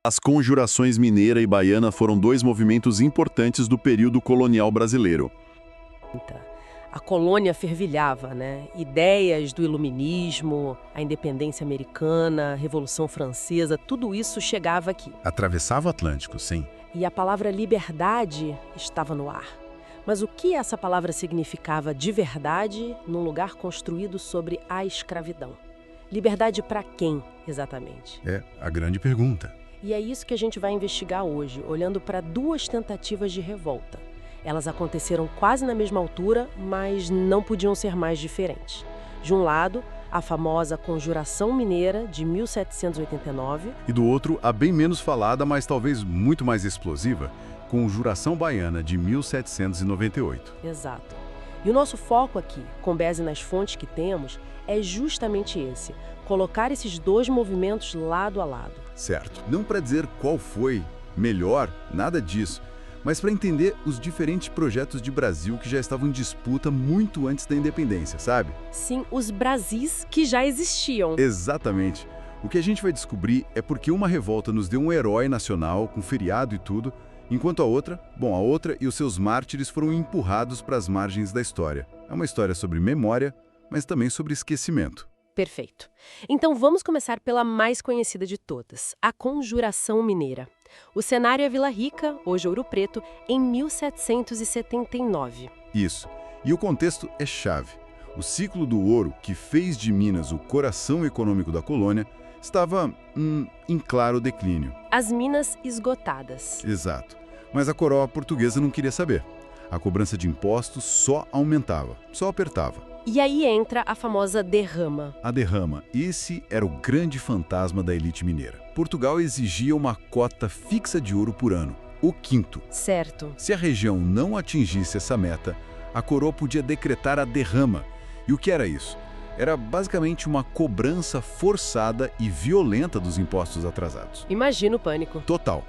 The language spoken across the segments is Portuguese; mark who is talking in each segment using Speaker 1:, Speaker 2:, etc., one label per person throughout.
Speaker 1: As conjurações mineira e baiana foram dois movimentos importantes do período colonial brasileiro.
Speaker 2: A colônia fervilhava, né? Ideias do iluminismo, a independência americana, a Revolução Francesa, tudo isso chegava aqui.
Speaker 3: Atravessava o Atlântico, sim.
Speaker 2: E a palavra liberdade estava no ar. Mas o que essa palavra significava de verdade num lugar construído sobre a escravidão? Liberdade para quem, exatamente?
Speaker 3: É a grande pergunta.
Speaker 2: E é isso que a gente vai investigar hoje, olhando para duas tentativas de revolta. Elas aconteceram quase na mesma altura, mas não podiam ser mais diferentes. De um lado, a famosa Conjuração Mineira, de 1789.
Speaker 3: E do outro, a bem menos falada, mas talvez muito mais explosiva, Conjuração Baiana, de 1798.
Speaker 2: Exato. E o nosso foco aqui, com base nas fontes que temos, é justamente esse: colocar esses dois movimentos lado a lado.
Speaker 3: Certo. Não para dizer qual foi melhor, nada disso, mas para entender os diferentes projetos de Brasil que já estavam em disputa muito antes da independência, sabe?
Speaker 2: Sim, os Brasis que já existiam.
Speaker 3: Exatamente. O que a gente vai descobrir é porque uma revolta nos deu um herói nacional, com feriado e tudo, enquanto a outra e os seus mártires foram empurrados para as margens da história. É uma história sobre memória, mas também sobre esquecimento.
Speaker 2: Perfeito. Então vamos começar pela mais conhecida de todas, a Conjuração Mineira. O cenário é Vila Rica, hoje Ouro Preto, em 1779.
Speaker 3: Isso. E o contexto é chave. O ciclo do ouro, que fez de Minas o coração econômico da colônia, estava em claro declínio.
Speaker 2: As minas esgotadas.
Speaker 3: Exato. Mas a coroa portuguesa não queria saber. A cobrança de impostos só aumentava, só apertava.
Speaker 2: E aí entra a famosa derrama.
Speaker 3: A derrama, esse era o grande fantasma da elite mineira. Portugal exigia uma cota fixa de ouro por ano, o quinto.
Speaker 2: Certo.
Speaker 3: Se a região não atingisse essa meta, a coroa podia decretar a derrama. E o que era isso? Era basicamente uma cobrança forçada e violenta dos impostos atrasados.
Speaker 2: Imagina o pânico.
Speaker 3: Total.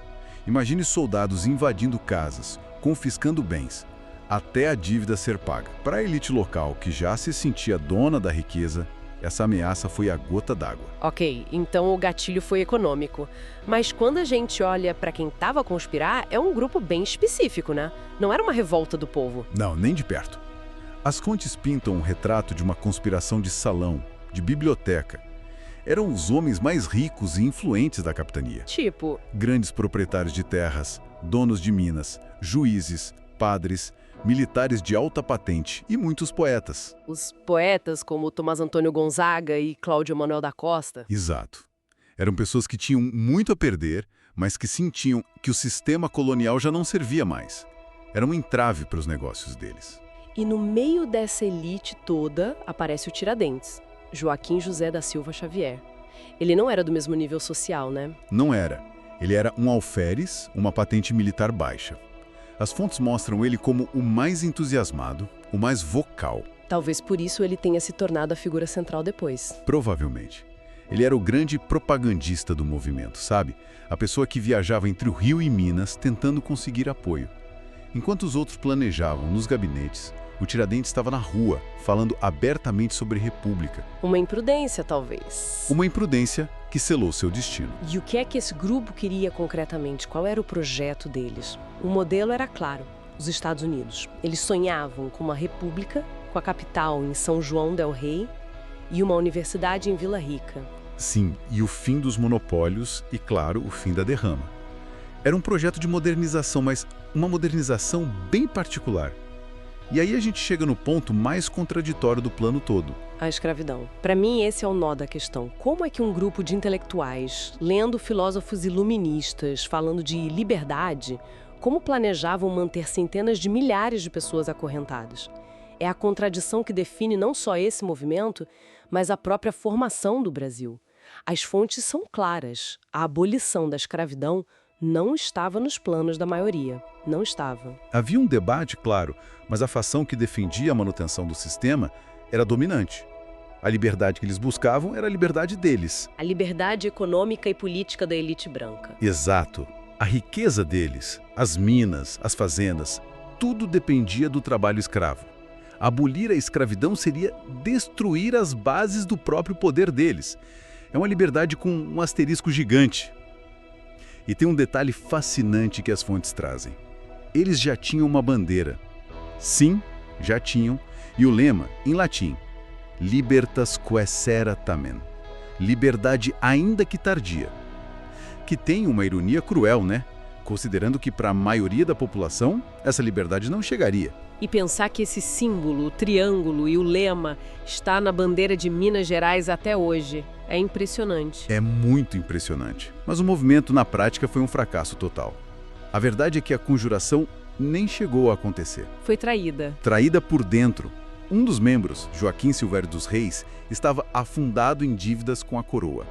Speaker 3: Imagine soldados invadindo casas, confiscando bens, até a dívida ser paga. Para a elite local, que já se sentia dona da riqueza, essa ameaça foi a gota d'água.
Speaker 2: Ok, então o gatilho foi econômico. Mas quando a gente olha para quem estava a conspirar, é um grupo bem específico, né? Não era uma revolta do povo.
Speaker 3: Não, nem de perto. As fontes pintam um retrato de uma conspiração de salão, de biblioteca. Eram os homens mais ricos e influentes da capitania.
Speaker 2: Tipo?
Speaker 3: Grandes proprietários de terras, donos de minas, juízes, padres, militares de alta patente e muitos poetas.
Speaker 2: Os poetas como Tomás Antônio Gonzaga e Cláudio Manuel da Costa.
Speaker 3: Exato. Eram pessoas que tinham muito a perder, mas que sentiam que o sistema colonial já não servia mais. Era um entrave para os negócios deles.
Speaker 2: E no meio dessa elite toda aparece o Tiradentes, Joaquim José da Silva Xavier. Ele não era do mesmo nível social, né?
Speaker 3: Não era. Ele era um alferes, uma patente militar baixa. As fontes mostram ele como o mais entusiasmado, o mais vocal.
Speaker 2: Talvez por isso ele tenha se tornado a figura central depois.
Speaker 3: Provavelmente. Ele era o grande propagandista do movimento, sabe? A pessoa que viajava entre o Rio e Minas tentando conseguir apoio. Enquanto os outros planejavam nos gabinetes, o Tiradentes estava na rua, falando abertamente sobre república.
Speaker 2: Uma imprudência, talvez.
Speaker 3: Uma imprudência que selou seu destino.
Speaker 2: E o que é que esse grupo queria concretamente? Qual era o projeto deles? O modelo era claro, os Estados Unidos. Eles sonhavam com uma república, com a capital em São João del Rei e uma universidade em Vila Rica.
Speaker 3: Sim, e o fim dos monopólios e, claro, o fim da derrama. Era um projeto de modernização, mas uma modernização bem particular. E aí a gente chega no ponto mais contraditório do plano todo.
Speaker 2: A escravidão. Para mim, esse é o nó da questão. Como é que um grupo de intelectuais, lendo filósofos iluministas, falando de liberdade, como planejavam manter centenas de milhares de pessoas acorrentadas? É a contradição que define não só esse movimento, mas a própria formação do Brasil. As fontes são claras. A abolição da escravidão não estava nos planos da maioria. Não estava.
Speaker 3: Havia um debate, claro, mas a fação que defendia a manutenção do sistema era dominante. A liberdade que eles buscavam era a liberdade deles.
Speaker 2: A liberdade econômica e política da elite branca.
Speaker 3: Exato. A riqueza deles, as minas, as fazendas, tudo dependia do trabalho escravo. Abolir a escravidão seria destruir as bases do próprio poder deles. É uma liberdade com um asterisco gigante. E tem um detalhe fascinante que as fontes trazem. Eles já tinham uma bandeira. Sim, já tinham. E o lema, em latim, Libertas Quesera Tamen. Liberdade ainda que tardia. Que tem uma ironia cruel, né? Considerando que para a maioria da população, essa liberdade não chegaria.
Speaker 2: E pensar que esse símbolo, o triângulo e o lema está na bandeira de Minas Gerais até hoje. É impressionante.
Speaker 3: É muito impressionante. Mas o movimento, na prática, foi um fracasso total. A verdade é que a conjuração nem chegou a acontecer.
Speaker 2: Foi traída.
Speaker 3: Traída por dentro. Um dos membros, Joaquim Silvério dos Reis, estava afundado em dívidas com a coroa.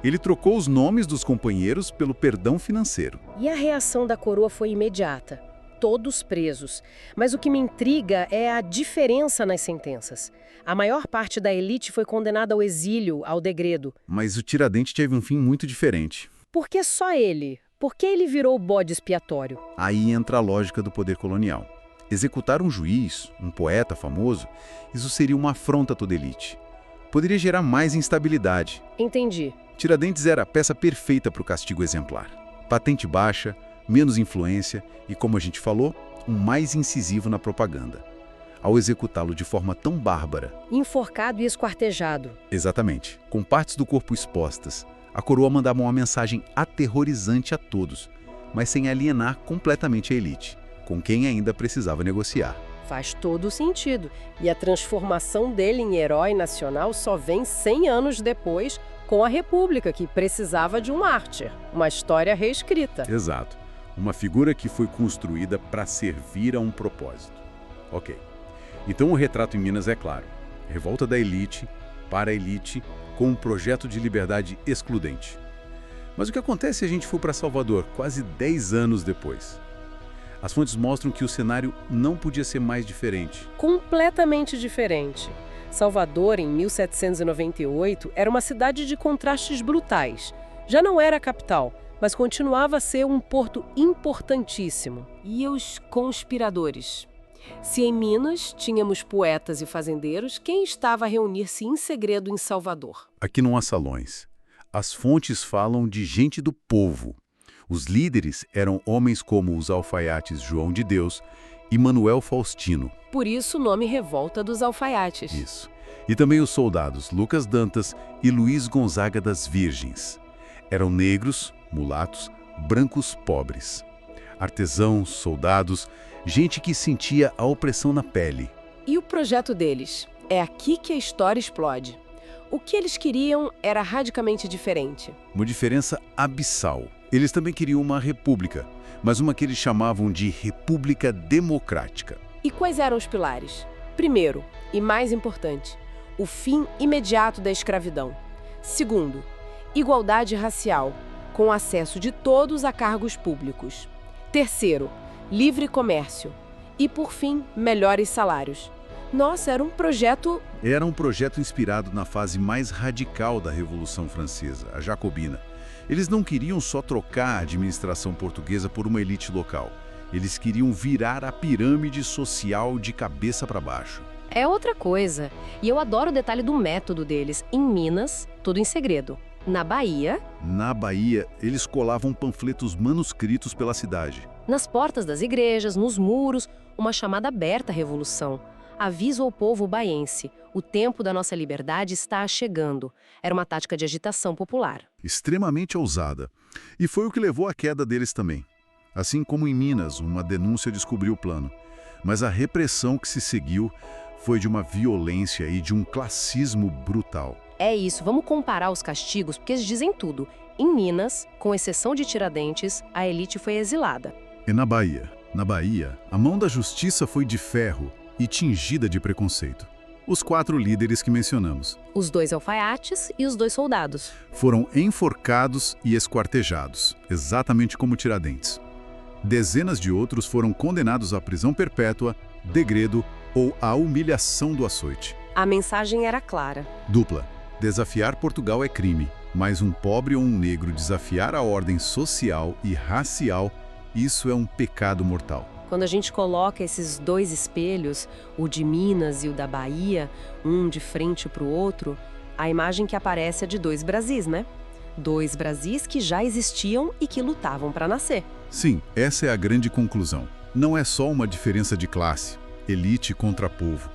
Speaker 3: Ele trocou os nomes dos companheiros pelo perdão financeiro.
Speaker 2: E a reação da coroa foi imediata. Todos presos. Mas o que me intriga é a diferença nas sentenças. A maior parte da elite foi condenada ao exílio, ao degredo.
Speaker 3: Mas o Tiradentes teve um fim muito diferente.
Speaker 2: Por que só ele? Por que ele virou o bode expiatório?
Speaker 3: Aí entra a lógica do poder colonial. Executar um juiz, um poeta famoso, isso seria uma afronta a toda elite. Poderia gerar mais instabilidade.
Speaker 2: Entendi.
Speaker 3: Tiradentes era a peça perfeita para o castigo exemplar. Patente baixa, menos influência e, como a gente falou, um mais incisivo na propaganda. Ao executá-lo de forma tão bárbara...
Speaker 2: Enforcado e esquartejado.
Speaker 3: Exatamente. Com partes do corpo expostas, a coroa mandava uma mensagem aterrorizante a todos, mas sem alienar completamente a elite, com quem ainda precisava negociar.
Speaker 2: Faz todo o sentido. E a transformação dele em herói nacional só vem 100 anos depois, com a República, que precisava de um mártir. Uma história reescrita.
Speaker 3: Exato. Uma figura que foi construída para servir a um propósito. Ok. Então o retrato em Minas é claro. Revolta da elite, para a elite, com um projeto de liberdade excludente. Mas o que acontece se a gente for para Salvador, quase 10 anos depois? As fontes mostram que o cenário não podia ser mais diferente.
Speaker 2: Completamente diferente. Salvador, em 1798, era uma cidade de contrastes brutais. Já não era a capital, mas continuava a ser um porto importantíssimo. E os conspiradores? Se em Minas tínhamos poetas e fazendeiros, quem estava a reunir-se em segredo em Salvador?
Speaker 3: Aqui não há salões. As fontes falam de gente do povo. Os líderes eram homens como os alfaiates João de Deus e Manuel Faustino.
Speaker 2: Por isso o nome Revolta dos Alfaiates.
Speaker 3: Isso. E também os soldados Lucas Dantas e Luiz Gonzaga das Virgens. Eram negros, mulatos, brancos pobres. Artesãos, soldados, gente que sentia a opressão na pele.
Speaker 2: E o projeto deles? É aqui que a história explode. O que eles queriam era radicalmente diferente.
Speaker 3: Uma diferença abissal. Eles também queriam uma república, mas uma que eles chamavam de República Democrática.
Speaker 2: E quais eram os pilares? Primeiro, e mais importante, o fim imediato da escravidão. Segundo, igualdade racial, com acesso de todos a cargos públicos. Terceiro, livre comércio. E, por fim, melhores salários. Nossa, era um projeto...
Speaker 3: Era um projeto inspirado na fase mais radical da Revolução Francesa, a Jacobina. Eles não queriam só trocar a administração portuguesa por uma elite local. Eles queriam virar a pirâmide social de cabeça para baixo.
Speaker 4: É outra coisa. E eu adoro o detalhe do método deles. Em Minas, tudo em segredo. Na Bahia,
Speaker 3: eles colavam panfletos manuscritos pela cidade.
Speaker 4: nas portas das igrejas, nos muros, uma chamada aberta à revolução. Aviso ao povo baiense, o tempo da nossa liberdade está chegando. Era uma tática de agitação popular.
Speaker 3: Extremamente ousada. E foi o que levou à queda deles também. Assim como em Minas, uma denúncia descobriu o plano. Mas a repressão que se seguiu foi de uma violência e de um classismo brutal.
Speaker 4: É isso, vamos comparar os castigos, porque eles dizem tudo. Em Minas, com exceção de Tiradentes, a elite foi exilada.
Speaker 3: E na Bahia, a mão da justiça foi de ferro e tingida de preconceito. Os 4 líderes que mencionamos
Speaker 4: Os 2 alfaiates e os 2 soldados.
Speaker 3: foram enforcados e esquartejados, exatamente como Tiradentes. Dezenas de outros foram condenados à prisão perpétua, degredo ou à humilhação do açoite.
Speaker 2: A mensagem era clara.
Speaker 3: Dupla. Desafiar Portugal é crime, mas um pobre ou um negro desafiar a ordem social e racial, isso é um pecado mortal.
Speaker 2: Quando a gente coloca esses 2 espelhos, o de Minas e o da Bahia, um de frente para o outro, a imagem que aparece é de 2 Brasis, né?
Speaker 4: Dois Brasis que já existiam e que lutavam para nascer.
Speaker 3: Sim, essa é a grande conclusão. Não é só uma diferença de classe, elite contra povo.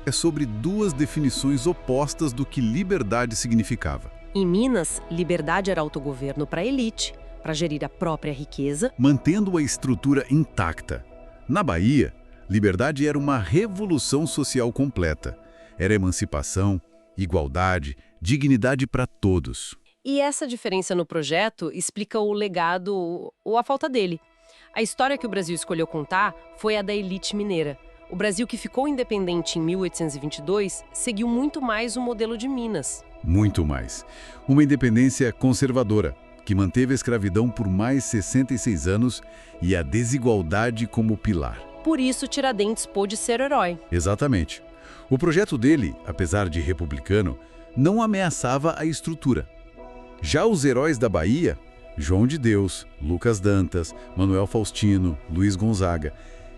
Speaker 3: É sobre duas definições opostas do que liberdade significava.
Speaker 4: Em Minas, liberdade era autogoverno para a elite, para gerir a própria riqueza,
Speaker 3: Mantendo a estrutura intacta. Na Bahia, liberdade era uma revolução social completa. Era emancipação, igualdade, dignidade para todos.
Speaker 4: e essa diferença no projeto explica o legado ou a falta dele. A história que o Brasil escolheu contar foi a da elite mineira. O Brasil que ficou independente em 1822 seguiu muito mais o modelo de Minas.
Speaker 3: Muito mais. Uma independência conservadora, que manteve a escravidão por mais 66 anos e a desigualdade como pilar.
Speaker 4: Por isso, Tiradentes pôde ser herói.
Speaker 3: Exatamente. O projeto dele, apesar de republicano, não ameaçava a estrutura. Já os heróis da Bahia, João de Deus, Lucas Dantas, Manuel Faustino, Luiz Gonzaga,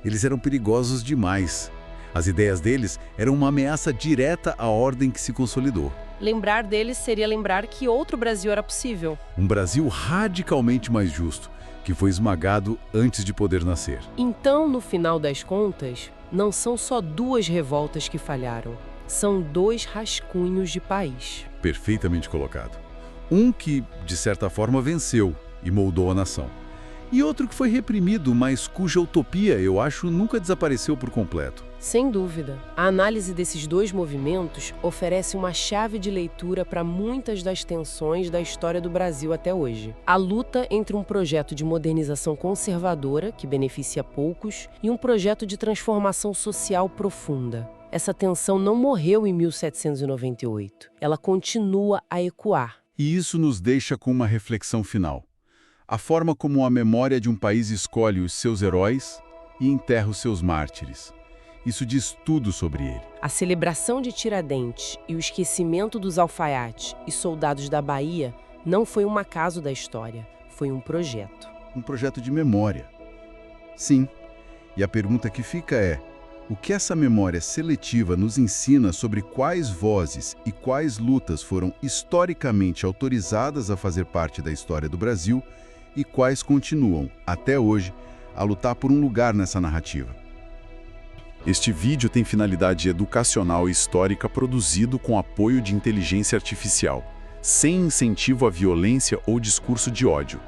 Speaker 3: eles eram perigosos demais. As ideias deles eram uma ameaça direta à ordem que se consolidou.
Speaker 4: Lembrar deles seria lembrar que outro Brasil era possível.
Speaker 3: Um Brasil radicalmente mais justo, que foi esmagado antes de poder nascer.
Speaker 2: Então, no final das contas, não são só duas revoltas que falharam. São dois rascunhos de país.
Speaker 3: Perfeitamente colocado. Um que, de certa forma, venceu e moldou a nação. E outro que foi reprimido, mas cuja utopia, eu acho, nunca desapareceu por completo.
Speaker 2: Sem dúvida, a análise desses dois movimentos oferece uma chave de leitura para muitas das tensões da história do Brasil até hoje. A luta entre um projeto de modernização conservadora, que beneficia poucos, e um projeto de transformação social profunda. Essa tensão não morreu em 1798. Ela continua a ecoar.
Speaker 3: E isso nos deixa com uma reflexão final. A forma como a memória de um país escolhe os seus heróis e enterra os seus mártires. Isso diz tudo sobre ele.
Speaker 2: A celebração de Tiradentes e o esquecimento dos alfaiates e soldados da Bahia não foi um acaso da história, foi um projeto.
Speaker 3: Um projeto de memória. Sim. E a pergunta que fica é: o que essa memória seletiva nos ensina sobre quais vozes e quais lutas foram historicamente autorizadas a fazer parte da história do Brasil e quais continuam, até hoje, a lutar por um lugar nessa narrativa?
Speaker 1: Este vídeo tem finalidade educacional e histórica produzido com apoio de inteligência artificial, sem incentivo à violência ou discurso de ódio.